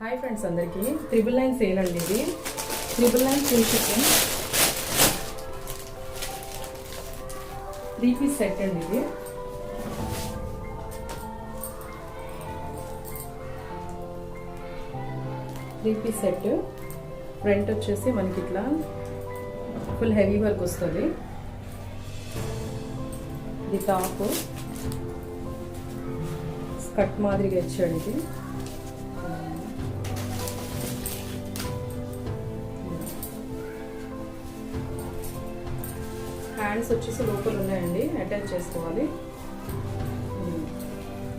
Hi friends అందరికీ 999 sale అండి. ఇది 999 ఫ్రీ షిప్పింగ్ 3-piece సెట్ అండి. ఇది 3-piece సెట్. ఫ్రంట్ వచ్చేసి మనకి ఇట్లా ఫుల్ హెవీ వర్క్ వస్తుంది. ఇది టాప్ స్కర్ట్ మాదిరిగా ఇచ్చాడు. ఇది హ్యాండ్స్ వచ్చేసి లోపల ఉన్నాయండి, అటాచ్ చేసుకోవాలి.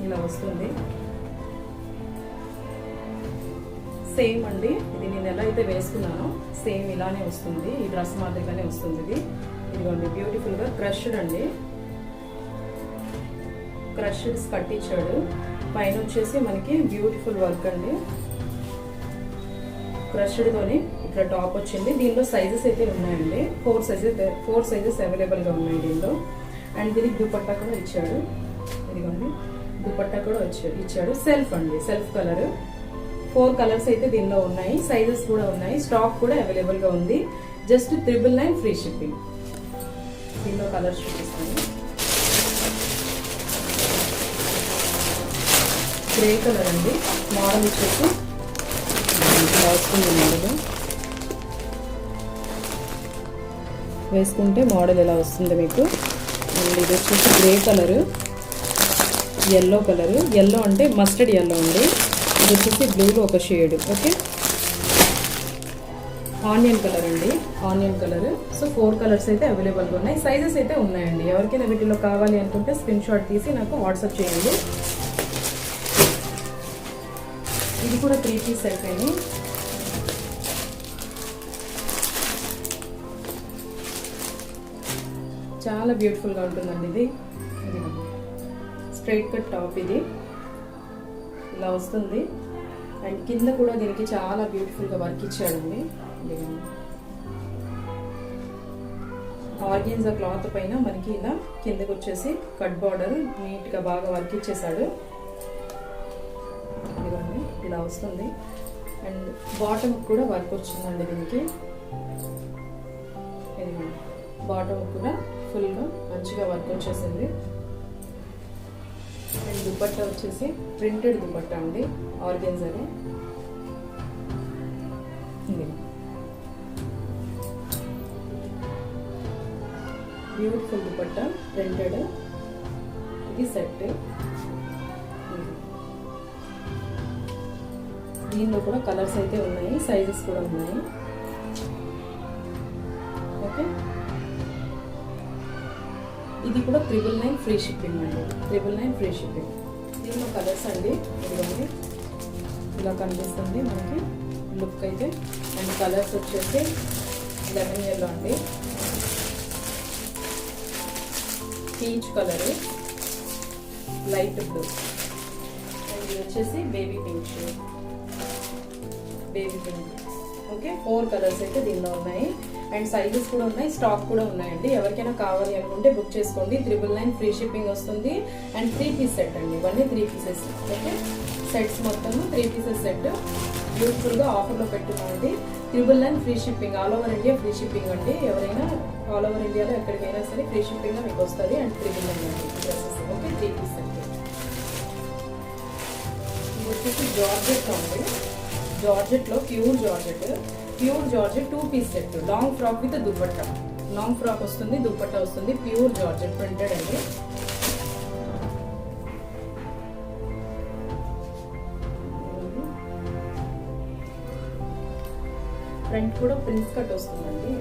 ఇలా వస్తుంది. సేమ్ అండి, ఇది నేను ఎలా అయితే వేసుకున్నానో సేమ్ ఇలానే వస్తుంది. ఈ డ్రెస్ మాదిరిగానే వస్తుంది. ఇది ఇదిగోండి, బ్యూటిఫుల్గా క్రష్డ్ అండి. క్రష్డ్ స్కర్ట్ ఇచ్చాడు. పైన వచ్చేసి మనకి బ్యూటిఫుల్ వర్క్ అండి. క్రష్డ్తోని ఇక్కడ టాప్ వచ్చింది. దీనిలో సైజెస్ అయితే ఉన్నాయండి. 4 సైజెస్ అవైలబుల్గా ఉన్నాయి దీనిలో. అండ్ దీనికి దుపట్టా కూడా ఇచ్చాడు. ఇదిగోండి, దుపట్టా కూడా ఇచ్చాడు. సెల్ఫ్ అండి, సెల్ఫ్ కలర్. 4 కలర్స్ అయితే దీనిలో ఉన్నాయి. సైజెస్ కూడా ఉన్నాయి. స్టాక్ కూడా అవైలబుల్గా ఉంది. Just 999 free shipping. దీనిలో కలర్స్ చూపిస్తాను. గ్రే కలర్ అండి. మోడల్ వచ్చేసి వస్తుంది. మోడల్ వేసుకుంటే మోడల్ ఎలా వస్తుంది మీకు. అండ్ ఇది వచ్చేసి grey colour, yellow colour. Yellow అంటే మస్టర్డ్ ఎల్లో అండి. ఇది వచ్చేసి బ్లూలో ఒక షేడ్. ఓకే, ఆనియన్ కలర్ అండి, ఆనియన్ కలర్. సో 4 కలర్స్ అయితే అవైలబుల్గా ఉన్నాయి. సైజెస్ అయితే ఉన్నాయండి. ఎవరికైనా వీటిలో కావాలి అనుకుంటే స్క్రీన్ షాట్ తీసి నాకు వాట్సాప్ చేయండి. ఇది కూడా 3-piece సెట్ అండి. చాలా బ్యూటిఫుల్గా ఉంటుందండి. ఇది స్ట్రైట్ కట్ టాప్. ఇది ఇలా వస్తుంది. అండ్ కింద కూడా దీనికి చాలా బ్యూటిఫుల్గా వర్క్ ఇచ్చాడండి. ఆర్గెన్జా క్లాత్ పైన మనకి ఇలా కిందకి వచ్చేసి కట్ బార్డర్ నీట్గా బాగా వర్క్ ఇచ్చేసాడు. ఇదిగోండి, ఇలా వస్తుంది. అండ్ బాటమ్ కూడా వర్క్ వచ్చిందండి దీనికి. ఇదిగోండి, బాటమ్ కూడా ఫుల్గా మంచిగా వర్క్ వచ్చేసింది. అండ్ దుపట్టా వచ్చేసి ప్రింటెడ్ దుపట్టా అండి, ఆర్గెన్జానే. Beautiful dupatta, printed. ఇది సెట్. దీనిలో కూడా కలర్స్ అయితే ఉన్నాయి, సైజెస్ కూడా ఉన్నాయి. ఓకే, ఇది కూడా 999 ఫ్రీ షిప్పింగ్ అండి. 999 ఫ్రీ షిప్పింగ్. దీనిలో కలర్స్ అండి. ఇదిగోండి, ఇలా కనిపిస్తుంది మనకి లుక్ అయితే. అండ్ కలర్స్ వచ్చేసి లెమన్ ఎల్లో అండి, peach colour, light blue. And ఇది వచ్చేసి బేబీ పింక్. ఓకే, 4 కలర్స్ అయితే దీనిలో ఉన్నాయి. అండ్ సైజెస్ కూడా ఉన్నాయి, స్టాక్ కూడా ఉన్నాయండి. ఎవరికైనా కావాలి అనుకుంటే బుక్ చేసుకోండి. 999 ఫ్రీ షిప్పింగ్ వస్తుంది. అండ్ 3-piece సెట్ అండి. ఇవన్నీ 3 pieces. ఓకే, సెట్స్ మొత్తం 3 pieces సెట్. బ్యూటిఫుల్గా ఆఫర్లో పెట్టుకోండి. 999 free shipping, all over India free shipping అండి. ఎవరైనా ఆల్ ఓవర్ ఇండియాలో ఎక్కడికైనా సరే ఫ్రీ షిప్పింగ్లో మీకు వస్తుంది. అండ్ 999 అండి డ్రెస్సెస్. Okay, 3-piece set. ఇది వచ్చేసి జార్జెట్లో ఉంది. జార్జెట్లో pure georgette 2-piece set. Long frock with dupatta. Long frock వస్తుంది, దుపట్టా వస్తుంది. ప్యూర్ జార్జెట్ ప్రింటెడ్ అండి. ఫ్రంట్ కూడా ప్రిన్స్ కట్ వస్తుందండి.